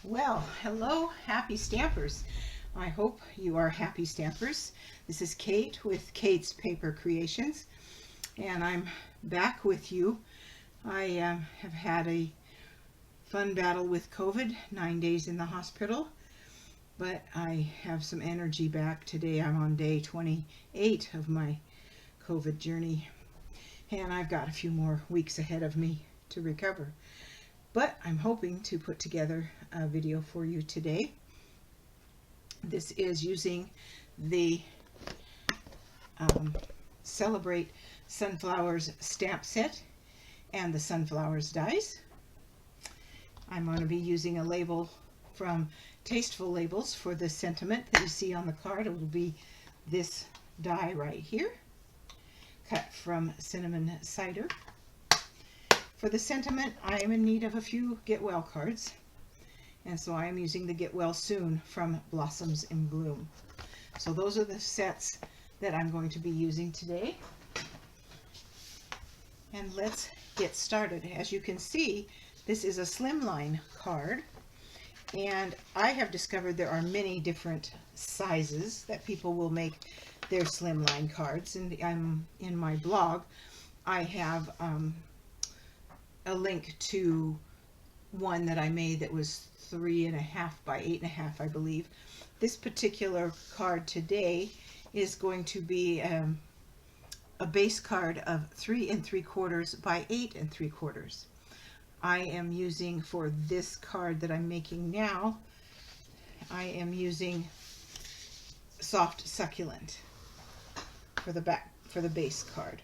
Well, hello, happy stampers. I hope you are happy stampers. This is Kate with Kate's Paper Creations, and I'm back with you. I have had a fun battle with COVID, 9 days in the hospital, but I have some energy back. Today I'm on day 28 of my COVID journey, and I've got a few more weeks ahead of me to recover. But I'm hoping to put together a video for you today. This is using the Celebrate Sunflowers stamp set and the Sunflowers dies. I'm going to be using a label from Tasteful Labels for the sentiment that you see on the card. It will be this die right here, cut from Cinnamon Cider. For the sentiment, I am in need of a few Get Well cards, and so I am using the Get Well Soon from Blossoms in Bloom. So those are the sets that I'm going to be using today. And let's get started. As you can see, this is a slimline card, and I have discovered there are many different sizes that people will make their slimline cards. And in my blog, I have a link to one that I made that was 3.5 by 8.5, I believe. This particular card today is going to be a base card of 3 3/4 by 8 3/4. I am using, for this card that I'm making now, I am using Soft Succulent for the back, for the base card.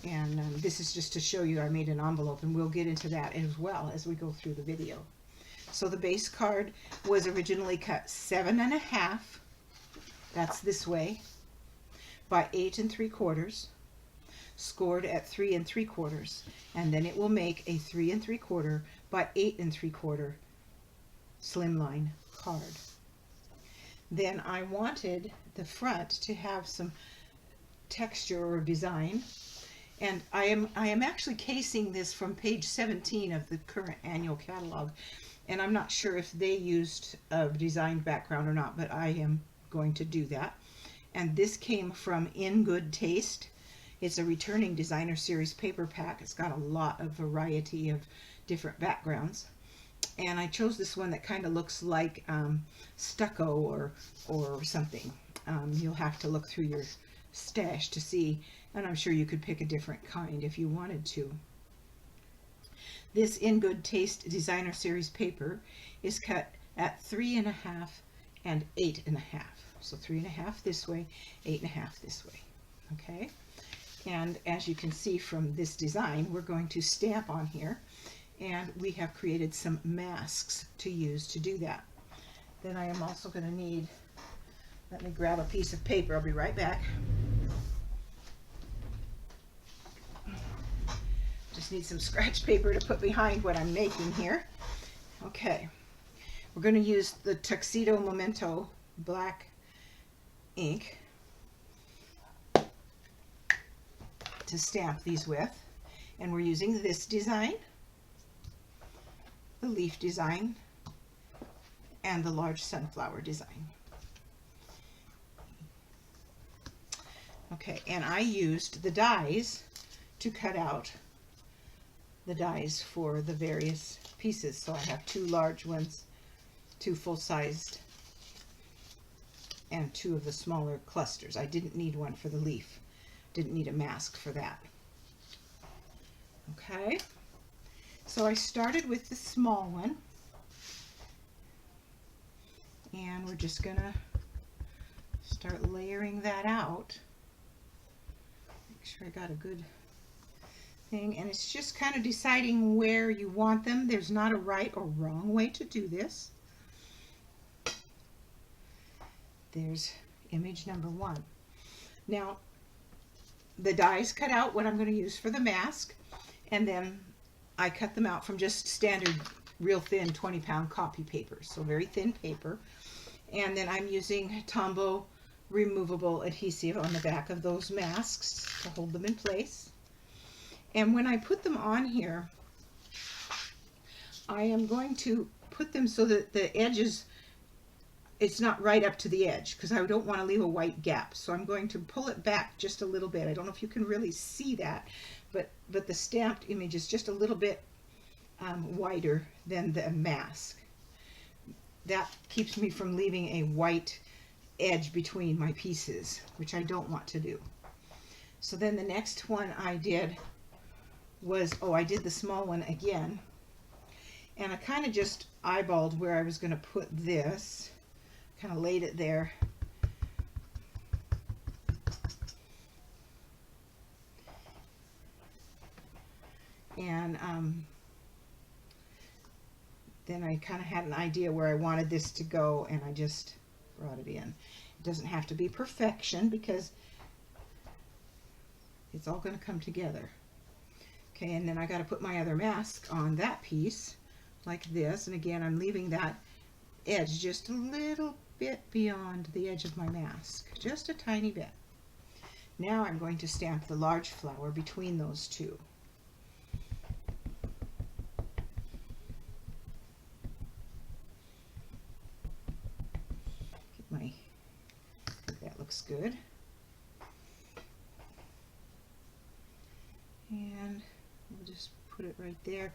And this is just to show you I made an envelope, and we'll get into that as well as we go through the video. So the base card was originally cut 7.5, that's this way, by 8 3/4, scored at 3 3/4, and then it will make a 3 3/4 by 8 3/4 slimline card. Then I wanted the front to have some texture or design. And I am actually casing this from page 17 of the current annual catalog. And I'm not sure if they used a designed background or not, but I am going to do that. And this came from In Good Taste. It's a returning designer series paper pack. It's got a lot of variety of different backgrounds. And I chose this one that kind of looks like stucco or something. You'll have to look through your stash to see, and I'm sure you could pick a different kind if you wanted to. This In Good Taste designer series paper is cut at 3.5 and 8.5. So 3.5 this way, 8.5 this way. Okay, and as you can see from this design, we're going to stamp on here, and we have created some masks to use to do that. Then I am also going to need, let me grab a piece of paper, I'll be right back. Just need some scratch paper to put behind what I'm making here. Okay, we're going to use the Tuxedo Memento black ink to stamp these with, and we're using this design, the leaf design, and the large sunflower design. Okay, and I used the dies to cut out the dies for the various pieces. So I have 2 large ones, 2 full-sized, and 2 of the smaller clusters. I didn't need one for the leaf. Didn't need a mask for that. Okay, so I started with the small one, and we're just gonna start layering that out. Make sure I got a good thing, and it's just kind of deciding where you want them. There's not a right or wrong way to do this. There's image number 1. Now the dies cut out what I'm going to use for the mask, and then I cut them out from just standard real thin 20-pound copy paper, so very thin paper. And then I'm using Tombow removable adhesive on the back of those masks to hold them in place. And when I put them on here, I am going to put them so that the edges, it's not right up to the edge, because I don't want to leave a white gap. So I'm going to pull it back just a little bit. I don't know if you can really see that, but the stamped image is just a little bit wider than the mask. That keeps me from leaving a white edge between my pieces, which I don't want to do. So then the next one I did was, I did the small one again, and I kind of just eyeballed where I was going to put this, kind of laid it there. And then I kind of had an idea where I wanted this to go, and I just brought it in. It doesn't have to be perfection, because it's all going to come together. Okay, and then I got to put my other mask on that piece like this, and again I'm leaving that edge just a little bit beyond the edge of my mask, just a tiny bit. Now I'm going to stamp the large flower between those two. I think that looks good. And we'll just put it right there.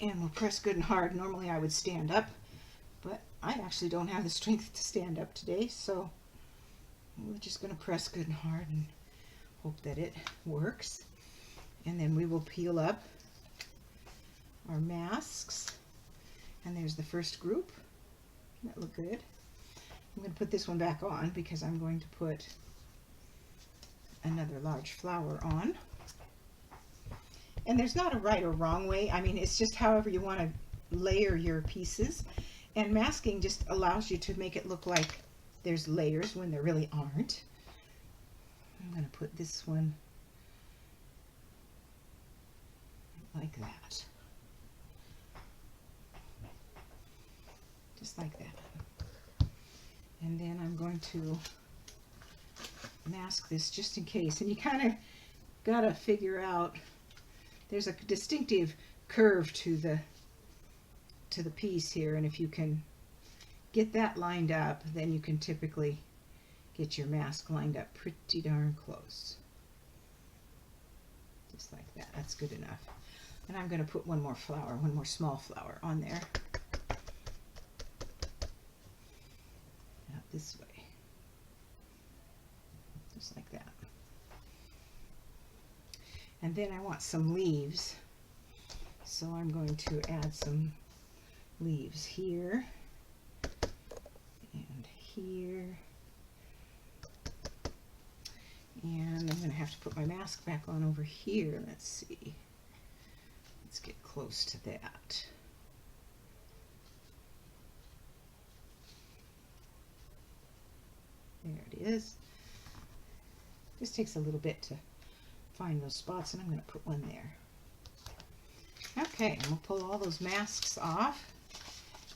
And we'll press good and hard. Normally I would stand up, but I actually don't have the strength to stand up today, so we're just going to press good and hard and hope that it works. And then we will peel up our masks. And there's the first group. Doesn't that look good? I'm going to put this one back on because I'm going to put another large flower on. And there's not a right or wrong way. I mean, it's just however you want to layer your pieces. And masking just allows you to make it look like there's layers when there really aren't. I'm going to put this one like that. Just like that. And then I'm going to mask this just in case. And you kind of got to figure out, there's a distinctive curve to the piece here, and if you can get that lined up, then you can typically get your mask lined up pretty darn close. Just like that. That's good enough. And I'm going to put one more flower, one more small flower on there. Out this way. Just like that. And then I want some leaves. So I'm going to add some leaves here and here. And I'm going to have to put my mask back on over here. Let's see. Let's get close to that. There it is. Just takes a little bit to find those spots, and I'm going to put one there. Okay, and we'll pull all those masks off,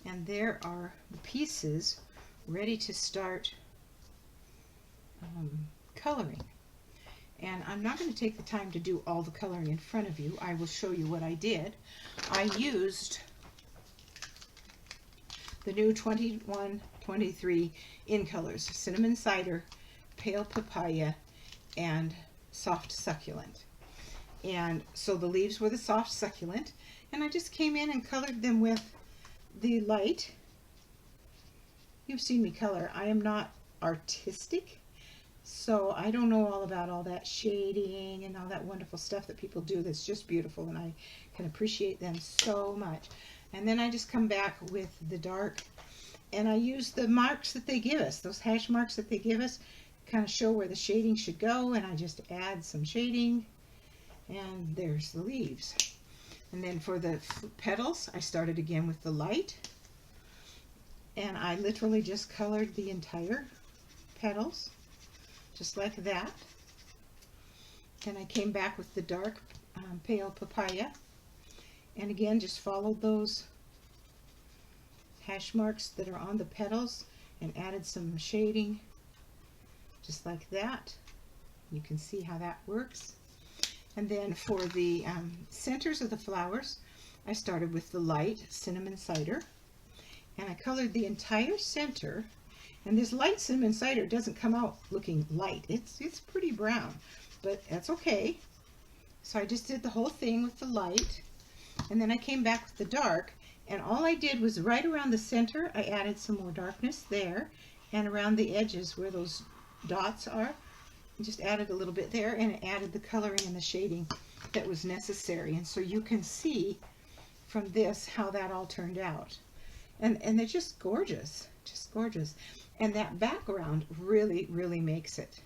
and there are the pieces ready to start coloring. And I'm not going to take the time to do all the coloring in front of you. I will show you what I did. I used the new 21-23 in colors, Cinnamon Cider, Pale Papaya, and Soft Succulent. And so the leaves were the Soft Succulent, and I just came in and colored them with the light. You've seen me color. I am not artistic, so I don't know all about all that shading and all that wonderful stuff that people do that's just beautiful, and I can appreciate them so much. And then I just come back with the dark, and I use the marks that they give us, those hash marks that they give us, kind of show where the shading should go, and I just add some shading, and there's the leaves. And then for the petals, I started again with the light, and I literally just colored the entire petals, just like that. Then I came back with the dark Pale Papaya, and again just followed those hash marks that are on the petals and added some shading, just like that. You can see how that works. And then for the centers of the flowers, I started with the light cinnamon cider, and I colored the entire center. And this light cinnamon cider doesn't come out looking light. It's pretty brown, but that's okay. So I just did the whole thing with the light, and then I came back with the dark, and all I did was right around the center, I added some more darkness there, and around the edges where those dots are, I just added a little bit there, and it added the coloring and the shading that was necessary. And so you can see from this how that all turned out. And they're just gorgeous, just gorgeous. And that background really, really makes it.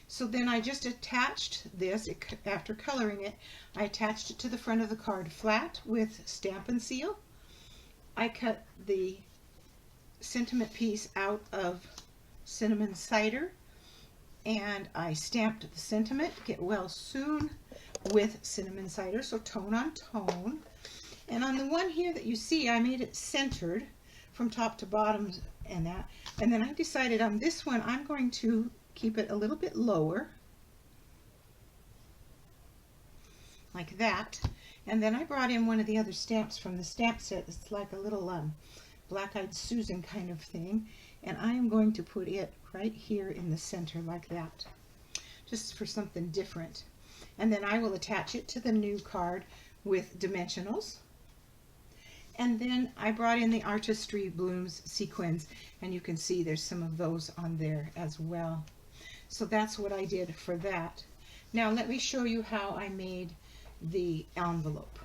So then I just attached this, after coloring it, I attached it to the front of the card flat with Stampin' Seal. I cut the sentiment piece out of cinnamon cider, and I stamped the sentiment, Get Well Soon, with cinnamon cider, so tone on tone. And on the one here that you see, I made it centered from top to bottom and that. And then I decided on this one, I'm going to keep it a little bit lower, like that. And then I brought in one of the other stamps from the stamp set. It's like a little Black-Eyed Susan kind of thing. And I am going to put it right here in the center like that, just for something different. And then I will attach it to the new card with dimensionals. And then I brought in the Artistry Blooms sequins, and you can see there's some of those on there as well. So that's what I did for that. Now let me show you how I made the envelope,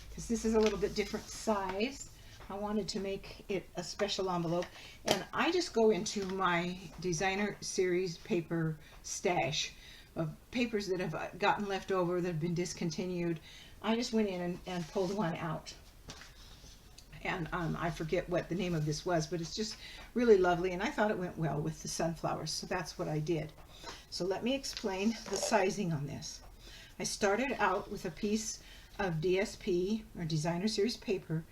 because this is a little bit different size. I wanted to make it a special envelope, and I just go into my designer series paper stash of papers that have gotten left over, that have been discontinued. I just went in and pulled one out. And I forget what the name of this was, but it's just really lovely, and I thought it went well with the sunflowers, so that's what I did. So let me explain the sizing on this. I started out with a piece of DSP, or Designer Series paper,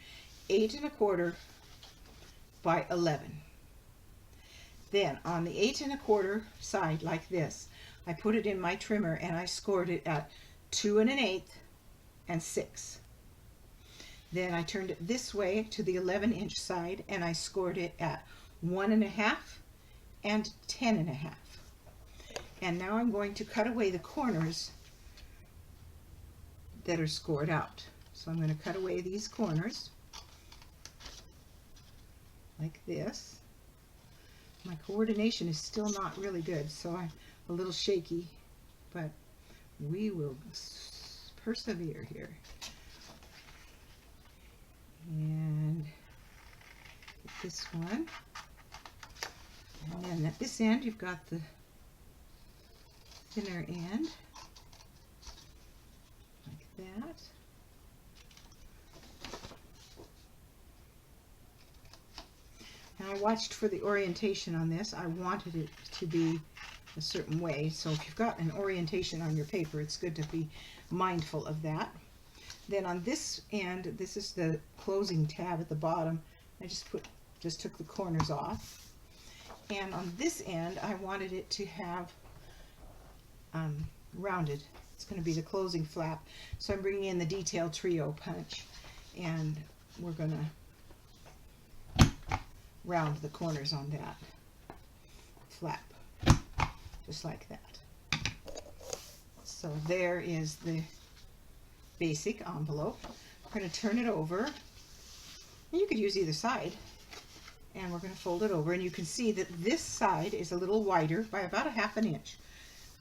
8 1/4 by 11. Then on the 8 1/4 side, like this, I put it in my trimmer and I scored it at 2 1/8 and 6. Then I turned it this way to the 11-inch side and I scored it at 1 1/2 and 10 1/2. And now I'm going to cut away the corners that are scored out. So I'm going to cut away these corners like this. My coordination is still not really good, so I'm a little shaky, but we will persevere here. And this one, and then at this end you've got the thinner end like that. Now I watched for the orientation on this. I wanted it to be a certain way, so if you've got an orientation on your paper, it's good to be mindful of that. Then on this end, this is the closing tab at the bottom. I just took the corners off. And on this end, I wanted it to have rounded. It's going to be the closing flap. So I'm bringing in the Detail Trio punch, and we're going to round the corners on that flap, just like that. So there is the basic envelope. We're going to turn it over, and you could use either side, and we're going to fold it over, and you can see that this side is a little wider by about 1/2 inch,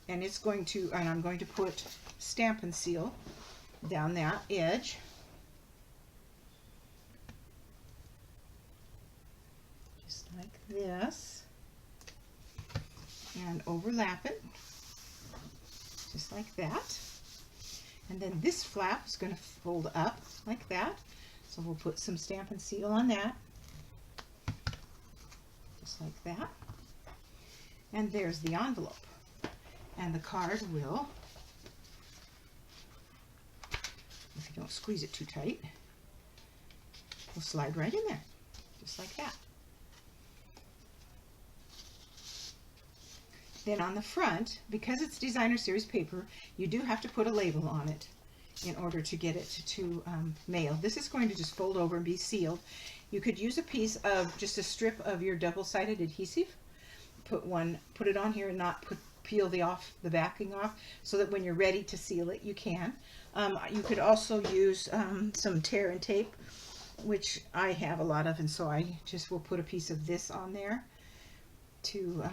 and it's going to, and I'm going to put Stampin' Seal down that edge, just like this, and overlap it just like that. And then this flap is going to fold up like that. So we'll put some Stampin' Seal on that. Just like that. And there's the envelope. And the card will, if you don't squeeze it too tight, will slide right in there. Just like that. Then on the front, because it's Designer Series paper, you do have to put a label on it. in order to get it to mail. This is going to just fold over and be sealed. You could use a piece of just a strip of your double-sided adhesive. Put it on here and not peel the backing off, so that when you're ready to seal it, you can. You could also use some tear and tape, which I have a lot of, and so I just will put a piece of this on there to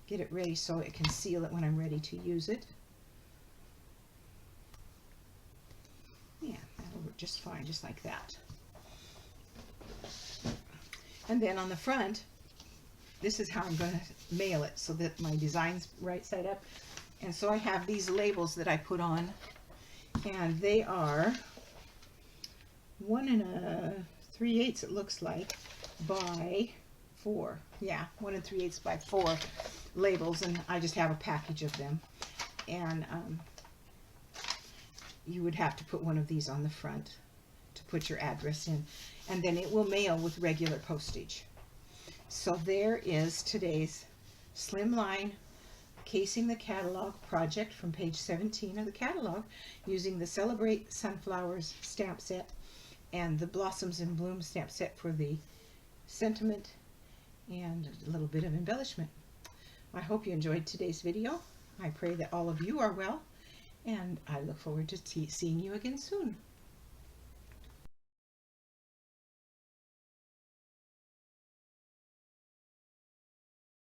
get it ready so it can seal it when I'm ready to use it. Yeah, that'll work just fine, just like that. And then on the front, this is how I'm going to mail it so that my design's right side up. And so I have these labels that I put on, and they are 1 3/8 it looks like by 4. Yeah, 1 3/8 by 4 labels, and I just have a package of them. And you would have to put one of these on the front to put your address in, and then it will mail with regular postage. So there is today's Slimline Casing the Catalog project from page 17 of the catalog, using the Celebrate Sunflowers stamp set and the Blossoms in Bloom stamp set for the sentiment and a little bit of embellishment. I hope you enjoyed today's video. I pray that all of you are well, and I look forward to seeing you again soon.